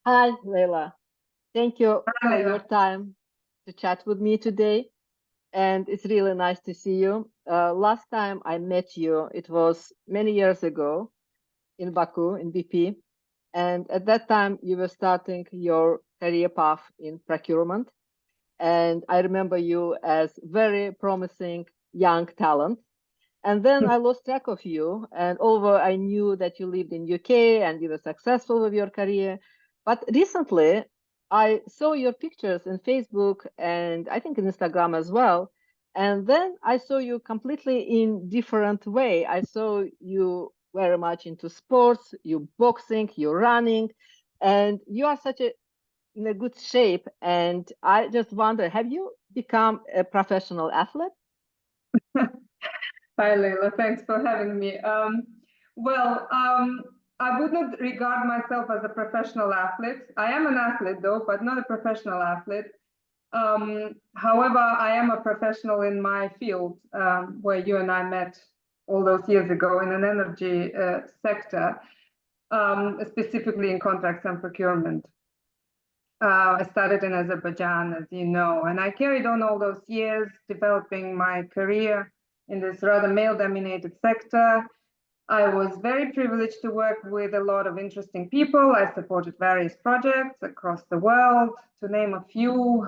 Hi, Leila. Thank you for your Leyla. time to chat with me today. And it's really nice to see you. Last time I met you, it was many years ago in Baku, in BP. And at that time, you were starting your career path in procurement. And I remember you as very promising young talent. And then I lost track of you. And although I knew that you lived in UK and you were successful with your career, but recently I saw your pictures in Facebook and I think in Instagram as well. And then I saw you completely in different way. I saw you very much into sports, you boxing, you running, and you are such a in a good shape. And I just wonder, have you become a professional athlete? Hi, Leyla. Thanks for having me. Well, I would not regard myself as a professional athlete. I am an athlete, though, but not a professional athlete. However, I am a professional in my field, where you and I met all those years ago in an energy sector, specifically in contracts and procurement. I started in Azerbaijan, as you know, and I carried on all those years developing my career in this rather male-dominated sector. I was very privileged to work with a lot of interesting people. I supported various projects across the world, to name a few: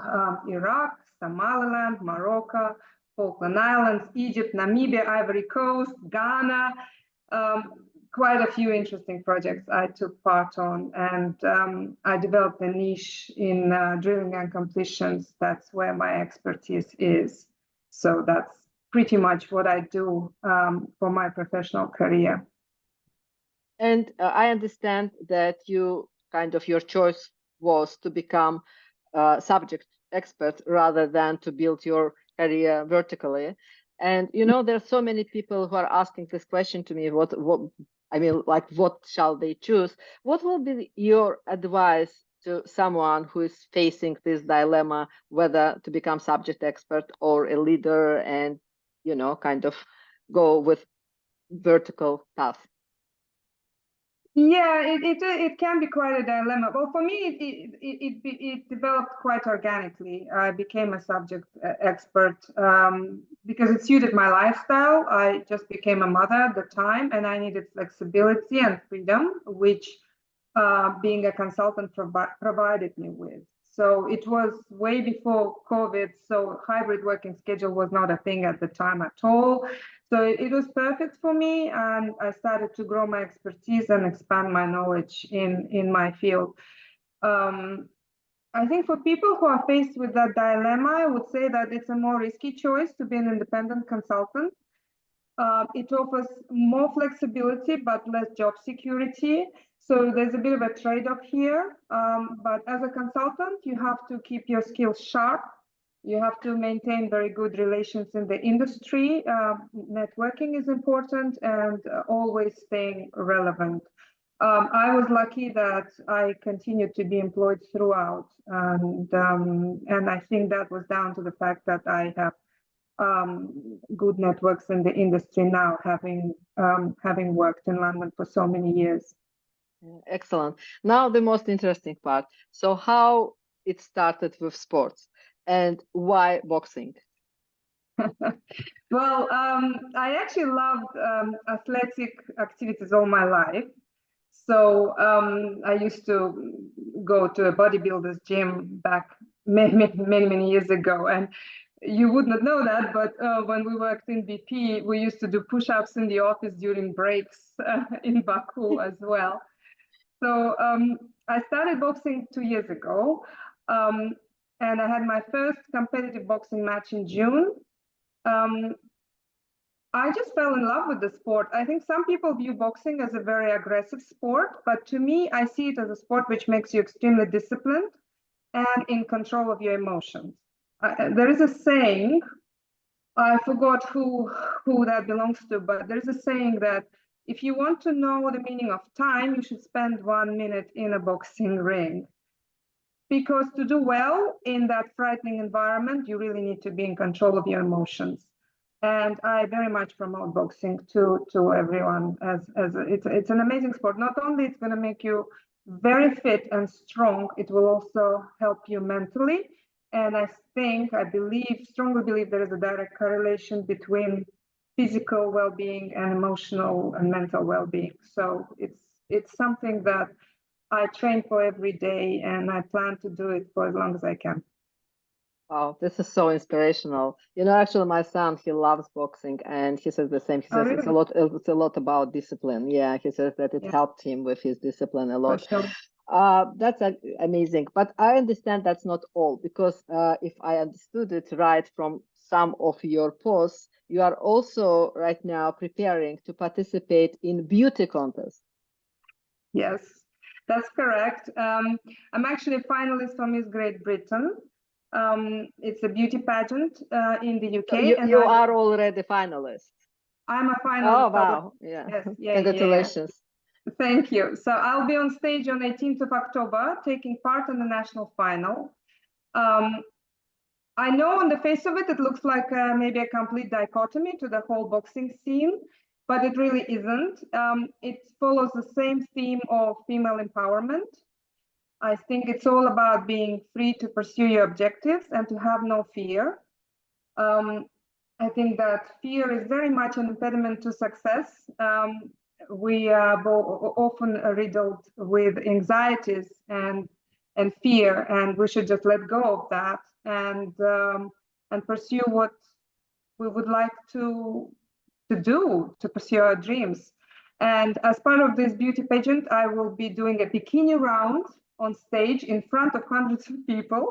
Iraq, Somaliland, Morocco, Falkland Islands, Egypt, Namibia, Ivory Coast, Ghana. Quite a few interesting projects I took part on, and I developed a niche in drilling and completions. That's where my expertise is. So that's pretty much what I do for my professional career. And I understand that you kind of your choice was to become a subject expert rather than to build your career vertically. And you know, there are so many people who are asking this question to me, what I mean, like what shall they choose? What will be your advice to someone who is facing this dilemma, whether to become subject expert or a leader and, you know, kind of go with vertical path? Yeah, it can be quite a dilemma. Well, for me, it developed quite organically. I became a subject expert because it suited my lifestyle. I just became a mother at the time, and I needed flexibility and freedom, which being a consultant provided me with. So it was way before COVID, so hybrid working schedule was not a thing at the time at all. So it was perfect for me, and I started to grow my expertise and expand my knowledge in my field. Um, I think for people who are faced with that dilemma, I would say that it's a more risky choice to be an independent consultant. It offers more flexibility but less job security. So there's a bit of a trade-off here. But as a consultant, you have to keep your skills sharp. You have to maintain very good relations in the industry. Networking is important and always staying relevant. I was lucky that I continued to be employed throughout, and I think that was down to the fact that I have good networks in the industry now, having worked in London for so many years. Excellent. Now the most interesting part. So how it started with sports and why boxing? Well, I actually loved athletic activities all my life. So I used to go to a bodybuilder's gym back many years ago, and you would not know that, but when we worked in BP, we used to do push-ups in the office during breaks in Baku as well. So I started boxing 2 years ago, um, and I had my first competitive boxing match in June. Um, I just fell in love with the sport. I think some people view boxing as a very aggressive sport, but to me, I see it as a sport which makes you extremely disciplined and in control of your emotions. There is a saying, I forgot who that belongs to, but there's a saying that if you want to know the meaning of time, you should spend 1 minute in a boxing ring. Because to do well in that frightening environment, you really need to be in control of your emotions. And I very much promote boxing to everyone, as it's an amazing sport. Not only it's going to make you very fit and strong, it will also help you mentally. And I strongly believe there is a direct correlation between physical well-being and emotional and mental well-being. So it's something that I train for every day, and I plan to do it for as long as I can. Wow, this is so inspirational. Actually, my son, he loves boxing, and he says the same. He Oh, says really? it's a lot about discipline. Yeah, he says that it Yeah, helped him with his discipline a for lot. sure. That's amazing. But I understand that's not all, because if I understood it right from some of your posts, you are also right now preparing to participate in beauty contests. Yes, that's correct. I'm actually a finalist for Miss Great Britain. It's a beauty pageant in the So UK, and you are already finalist. I'm a Oh, finalist already. wow. Yeah. Yes, yeah. Congratulations. Thank you. So I'll be on stage on 18th of October, taking part in the national final. Um, I know on the face of it, it looks like maybe a complete dichotomy to the whole boxing scene, but it really isn't. It follows the same theme of female empowerment. I think it's all about being free to pursue your objectives and to have no fear. Um, I think that fear is very much an impediment to success. We are often riddled with anxieties and fear, and we should just let go of that and pursue what we would like to do to pursue our dreams. And as part of this beauty pageant, I will be doing a bikini round on stage in front of hundreds of people,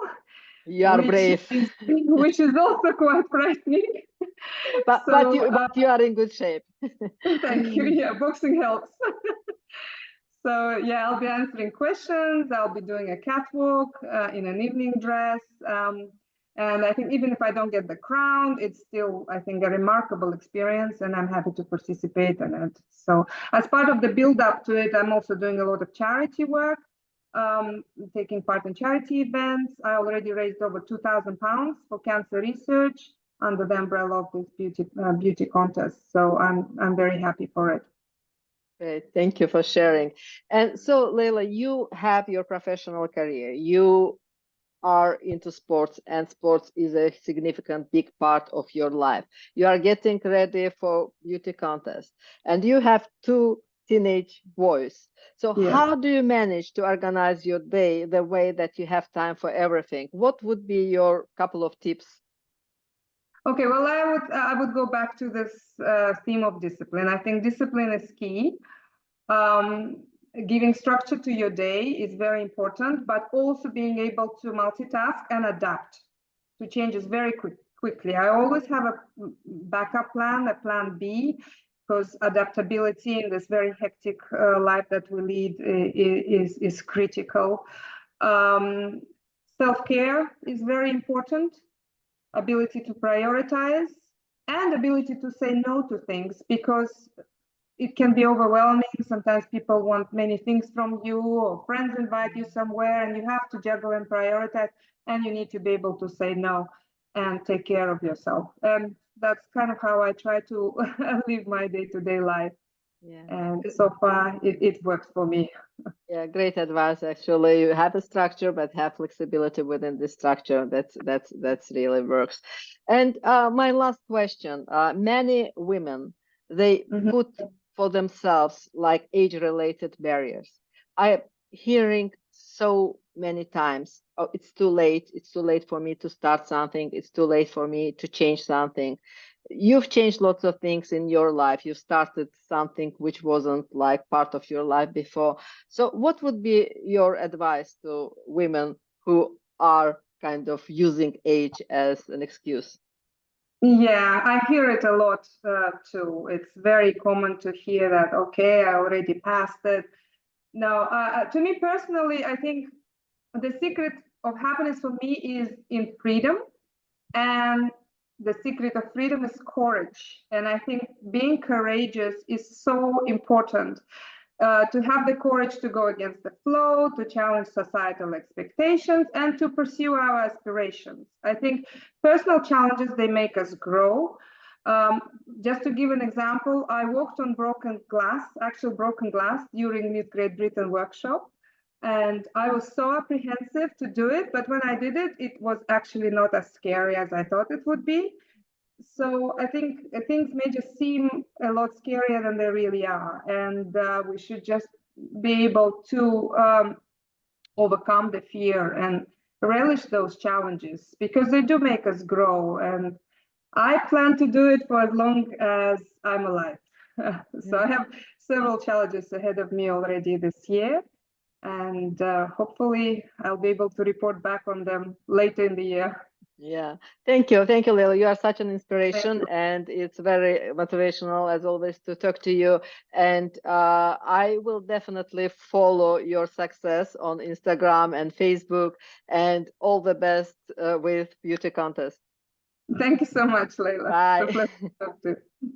You are brave. which is also quite frightening. But So you are in good shape. thank you. Yeah, boxing helps. So yeah, I'll be answering questions. I'll be doing a catwalk in an evening dress. And I think even if I don't get the crown, it's still, I think, a remarkable experience, and I'm happy to participate in it. So as part of the build up to it, I'm also doing a lot of charity work, taking part in charity events. I already raised over £2,000 for cancer research under the umbrella of this beauty contest. So I'm very happy for it. Great, thank you for sharing. And so, Leyla, you have your professional career. You are into sports, and sports is a significant big part of your life. You are getting ready for beauty contest, and you have two teenage boys. So Yes. how do you manage to organize your day the way that you have time for everything? What would be your couple of tips? Okay, well, I would go back to this theme of discipline. I think discipline is key. Um, Giving structure to your day is very important, but also being able to multitask and adapt to changes very quickly. I always have a backup plan, a plan B, because adaptability in this very hectic life that we lead is critical. Self-care is very important, ability to prioritize, and ability to say no to things, because it can be overwhelming. Sometimes people want many things from you, or friends invite you somewhere, and you have to juggle and prioritize, and you need to be able to say no and take care of yourself. And that's kind of how I try to live my day-to-day life. Yeah. And so far, it works for me. Yeah, great advice. Actually, you have a structure, but have flexibility within the structure. That's really works. And my last question: many women, they Mhm. put for themselves like age-related barriers. I hearing so many times, oh, it's too late. It's too late for me to start something. It's too late for me to change something. You've changed lots of things in your life. You started something which wasn't like part of your life before. So what would be your advice to women who are kind of using age as an excuse? Yeah, I hear it a lot too. It's very common to hear that, okay, I already passed it. No, to me personally, I think the secret of happiness for me is in freedom, and the secret of freedom is courage. And I think being courageous is so important, to have the courage to go against the flow, to challenge societal expectations, and to pursue our aspirations. I think personal challenges, they make us grow. Um, just to give an example, I walked on broken glass, actual broken glass, during Miss Great Britain workshop. And I was so apprehensive to do it, but when I did it, it was actually not as scary as I thought it would be. So I think things may just seem a lot scarier than they really are, and we should just be able to overcome the fear and relish those challenges because they do make us grow. And I plan to do it for as long as I'm alive. So I have several challenges ahead of me already this year, and hopefully I'll be able to report back on them later in the year. Yeah, thank you, Leyla. You are such an Thank inspiration, you. and it's very motivational as always to talk to you. And I will definitely follow your success on Instagram and Facebook. And all the best with beauty contest. Thank you so much, Leyla. It's a Bye. pleasure to talk to you.